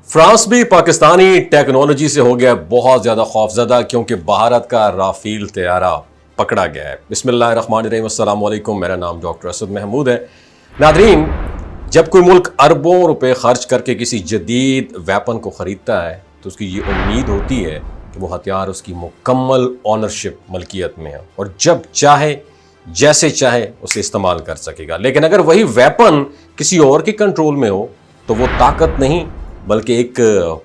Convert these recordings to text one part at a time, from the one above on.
France بھی Pakistani technology سے ہو گیا بہت زیادہ خوفزدہ کیونکہ بھارت کا رافیل طیارہ پکڑا گیا ہے۔ بسم اللہ الرحمن الرحیم، السلام علیکم، میرا نام ڈاکٹر اسد محمود ہے۔ ناظرین، جب کوئی ملک اربوں روپے خرچ کر کے کسی جدید ویپن کو خریدتا ہے تو اس کی یہ امید ہوتی ہے کہ وہ ہتھیار اس کی مکمل آنرشپ ملکیت میں ہے اور جب چاہے جیسے چاہے اسے استعمال کر سکے گا۔ لیکن اگر وہی ویپن کسی اور کے کنٹرول میں ہو تو وہ طاقت نہیں بلکہ ایک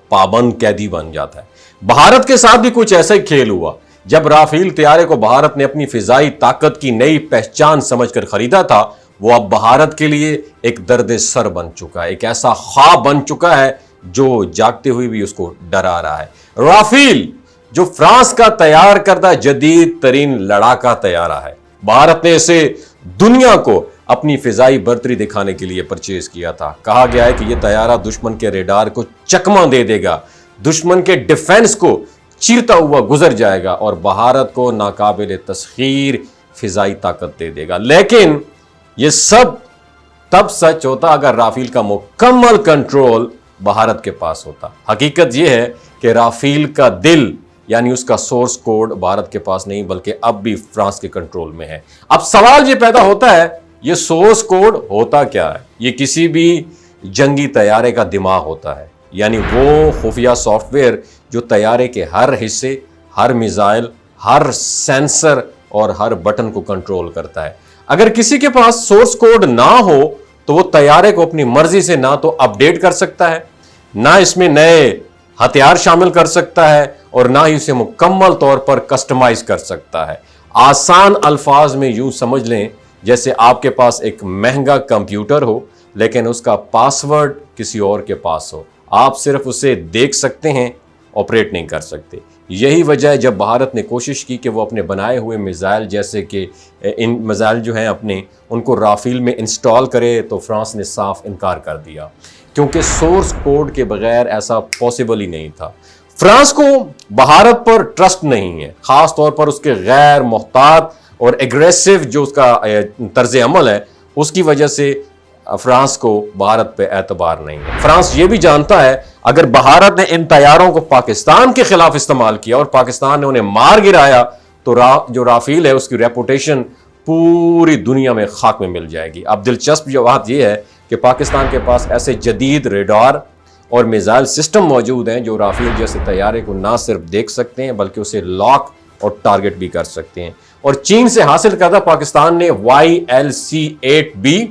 پابند قیدی بن جاتا ہے۔ بھارت کے ساتھ بھی کچھ ایسا ہی کھیل ہوا۔ جب رافیل طیارے کو بھارت نے اپنی فضائی طاقت کی نئی پہچان سمجھ کر خریدا تھا، وہ اب بھارت کے لیے ایک درد سر بن چکا ہے، ایک ایسا خواب بن چکا ہے جو جاگتے ہوئے بھی اس کو ڈرا رہا ہے۔ رافیل جو فرانس کا تیار کردہ جدید ترین لڑاکا طیارہ ہے، بھارت نے اسے دنیا کو اپنی فضائی برتری دکھانے کے لیے پرچیز کیا تھا۔ کہا گیا ہے کہ یہ طیارہ دشمن کے ریڈار کو چکمہ دے دے گا، دشمن کے ڈیفنس کو چیرتا ہوا گزر جائے گا اور بھارت کو ناقابل تسخیر فضائی طاقت دے دے گا۔ لیکن یہ سب تب سچ ہوتا اگر رافیل کا مکمل کنٹرول بھارت کے پاس ہوتا۔ حقیقت یہ ہے کہ رافیل کا دل یعنی اس کا سورس کوڈ بھارت کے پاس نہیں بلکہ اب بھی فرانس کے کنٹرول میں ہے۔ اب سوال یہ پیدا ہوتا ہے، یہ سورس کوڈ ہوتا کیا ہے؟ یہ کسی بھی جنگی طیارے کا دماغ ہوتا ہے، یعنی وہ خفیہ سافٹ ویئر جو طیارے کے ہر حصے، ہر میزائل، ہر سینسر اور ہر بٹن کو کنٹرول کرتا ہے۔ اگر کسی کے پاس سورس کوڈ نہ ہو تو وہ طیارے کو اپنی مرضی سے نہ تو اپ ڈیٹ کر سکتا ہے، نہ اس میں نئے ہتھیار شامل کر سکتا ہے اور نہ ہی اسے مکمل طور پر کسٹمائز کر سکتا ہے۔ آسان الفاظ میں یوں سمجھ لیں جیسے آپ کے پاس ایک مہنگا کمپیوٹر ہو لیکن اس کا پاسورڈ کسی اور کے پاس ہو، آپ صرف اسے دیکھ سکتے ہیں، آپریٹ نہیں کر سکتے۔ یہی وجہ ہے جب بھارت نے کوشش کی کہ وہ اپنے بنائے ہوئے میزائل جیسے کہ ان میزائل جو ہیں اپنے ان کو رافیل میں انسٹال کرے تو فرانس نے صاف انکار کر دیا کیونکہ سورس کوڈ کے بغیر ایسا پاسبل ہی نہیں تھا۔ فرانس کو بھارت پر ٹرسٹ نہیں ہے، خاص طور پر اس کے غیر محتاط اور ایگریسو جو اس کا طرز عمل ہے اس کی وجہ سے فرانس کو بھارت پہ اعتبار نہیں ہے۔ فرانس یہ بھی جانتا ہے اگر بھارت نے ان طیاروں کو پاکستان کے خلاف استعمال کیا اور پاکستان نے انہیں مار گرایا تو جو رافیل ہے اس کی ریپوٹیشن پوری دنیا میں خاک میں مل جائے گی۔ اب دلچسپ جو بات یہ ہے کہ پاکستان کے پاس ایسے جدید ریڈار اور میزائل سسٹم موجود ہیں جو رافیل جیسے طیارے کو نہ صرف دیکھ سکتے ہیں بلکہ اسے لاک اور ٹارگٹ بھی کر سکتے ہیں۔ اور چین سے حاصل کردہ پاکستان نے YLC-8B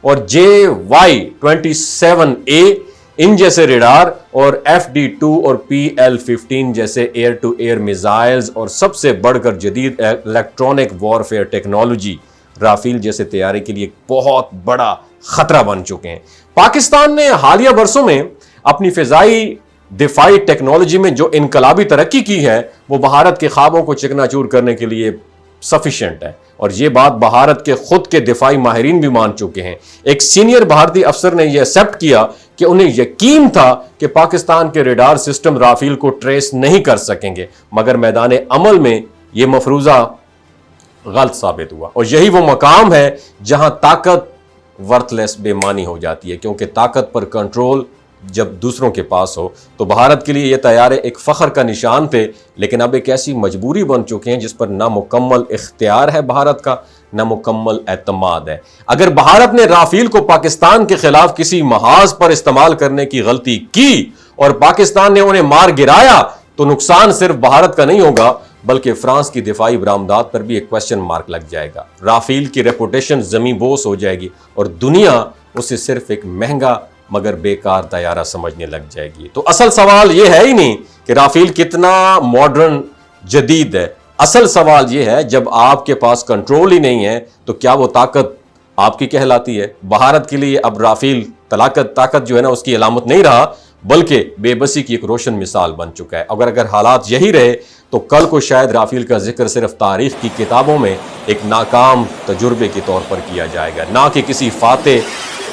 اور JY-27A ان جیسے ریڈار اور FD-2 اور PL-15 جیسے ایئر ٹو ایئر میزائلز اور سب سے بڑھ کر جدید الیکٹرانک وارفیئر ٹیکنالوجی رافیل جیسے طیارے کے لیے ایک بہت بڑا خطرہ بن چکے ہیں۔ پاکستان نے حالیہ برسوں میں اپنی فضائی دفاعی ٹیکنالوجی میں جو انقلابی ترقی کی ہے وہ بھارت کے خوابوں کو چکنا چور کرنے کے لیے سفیشینٹ ہے، اور یہ بات بھارت کے خود کے دفاعی ماہرین بھی مان چکے ہیں۔ ایک سینئر بھارتی افسر نے یہ ایکسپٹ کیا کہ انہیں یقین تھا کہ پاکستان کے ریڈار سسٹم رافیل کو ٹریس نہیں کر سکیں گے، مگر میدان عمل میں یہ مفروضہ غلط ثابت ہوا۔ اور یہی وہ مقام ہے جہاں طاقت ورتھ لیس بے معنی ہو جاتی ہے، کیونکہ طاقت پر کنٹرول جب دوسروں کے پاس ہو تو بھارت کے لیے یہ طیارے ایک فخر کا نشان تھے، لیکن اب ایک ایسی مجبوری بن چکے ہیں جس پر نہ مکمل اختیار ہے بھارت کا، نہ مکمل اعتماد ہے۔ اگر بھارت نے رافیل کو پاکستان کے خلاف کسی محاذ پر استعمال کرنے کی غلطی کی اور پاکستان نے انہیں مار گرایا تو نقصان صرف بھارت کا نہیں ہوگا بلکہ فرانس کی دفاعی برآمدات پر بھی ایک کوسچن مارک لگ جائے گا۔ رافیل کی ریپوٹیشن زمیں بوس ہو جائے گی اور دنیا اسے صرف ایک مہنگا مگر بیکار طیارہ سمجھنے لگ جائے گی۔ تو اصل سوال یہ ہے ہی نہیں کہ رافیل کتنا ماڈرن جدید ہے، اصل سوال یہ ہے جب آپ کے پاس کنٹرول ہی نہیں ہے تو کیا وہ طاقت آپ کی کہلاتی ہے؟ بھارت کے لیے اب رافیل طاقت جو ہے نا اس کی علامت نہیں رہا بلکہ بے بسی کی ایک روشن مثال بن چکا ہے۔ اگر حالات یہی رہے تو کل کو شاید رافیل کا ذکر صرف تاریخ کی کتابوں میں ایک ناکام تجربے کے طور پر کیا جائے گا، نہ کہ کسی فاتح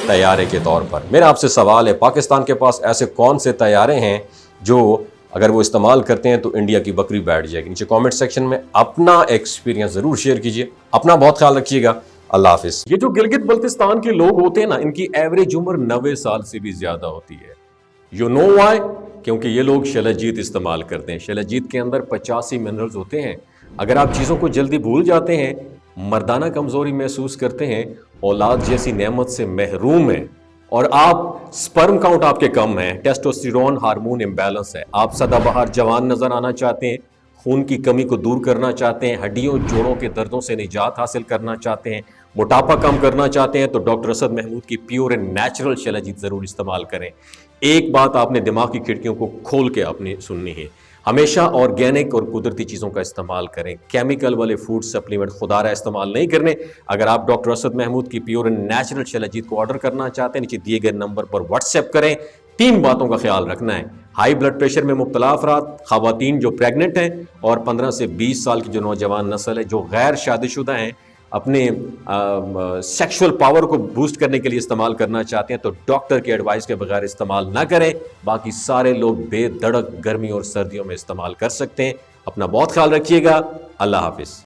طیارے کے طور پر۔ میرا آپ سے سوال ہے، پاکستان کے پاس ایسے کون سے طیارے ہیں جو اگر وہ استعمال کرتے ہیں تو انڈیا کی بکری بیٹھ جائے گی؟ نیچے کامنٹ سیکشن میں اپنا ایکسپیرینس ضرور شیئر کیجئے۔ اپنا بہت خیال رکھیے گا۔ اللہ حافظ۔ یہ جو گلگت بلتستان کے لوگ ہوتے ہیں نا، ان کی ایوریج عمر 90 سال سے بھی زیادہ ہوتی ہے۔ You know why? کیونکہ یہ لوگ شیلاجیت استعمال کرتے ہیں. شیلاجیت کے اندر 85 منرلز ہوتے ہیں. اگر آپ چیزوں کو جلدی بھول جاتے ہیں، مردانہ کمزوری محسوس کرتے ہیں، اولاد جیسی نعمت سے محروم ہیں، اور آپ سپرم کاؤنٹ آپ کے کم ہیں، ٹیسٹوسٹیرون ہارمون امبیلنس ہے، آپ سدا بہار جوان نظر آنا چاہتے ہیں، خون کی کمی کو دور کرنا چاہتے ہیں، ہڈیوں جوڑوں کے دردوں سے نجات حاصل کرنا چاہتے ہیں، موٹاپا کم کرنا چاہتے ہیں، تو ڈاکٹر اسد محمود کی پیور اینڈ نیچرل شیلاجیت ضرور استعمال کریں. ایک بات آپ نے دماغ کی کھڑکیوں کو کھول کے اپنی سننی ہے، ہمیشہ آرگینک اور قدرتی چیزوں کا استعمال کریں. کیمیکل والے فوڈ سپلیمنٹ خدا رہا استعمال نہیں کرنے. اگر آپ ڈاکٹر اسد محمود کی پیور اینڈ نیچرل شیلاجیت کو آرڈر کرنا چاہتے ہیں، نیچے دیے گئے نمبر پر واٹس ایپ کریں. 3 باتوں کا خیال رکھنا ہے: ہائی بلڈ پریشر میں مبتلا افراد، خواتین جو پریگننٹ ہیں، اور 15 سے 20 سال کی جو نوجوان نسل ہے جو غیر شادی شدہ ہیں، اپنے سیکشول پاور کو بوسٹ کرنے کے لیے استعمال کرنا چاہتے ہیں، تو ڈاکٹر کے ایڈوائس کے بغیر استعمال نہ کریں. باقی سارے لوگ بے دھڑک گرمی اور سردیوں میں استعمال کر سکتے ہیں. اپنا بہت خیال رکھیے گا. اللہ حافظ.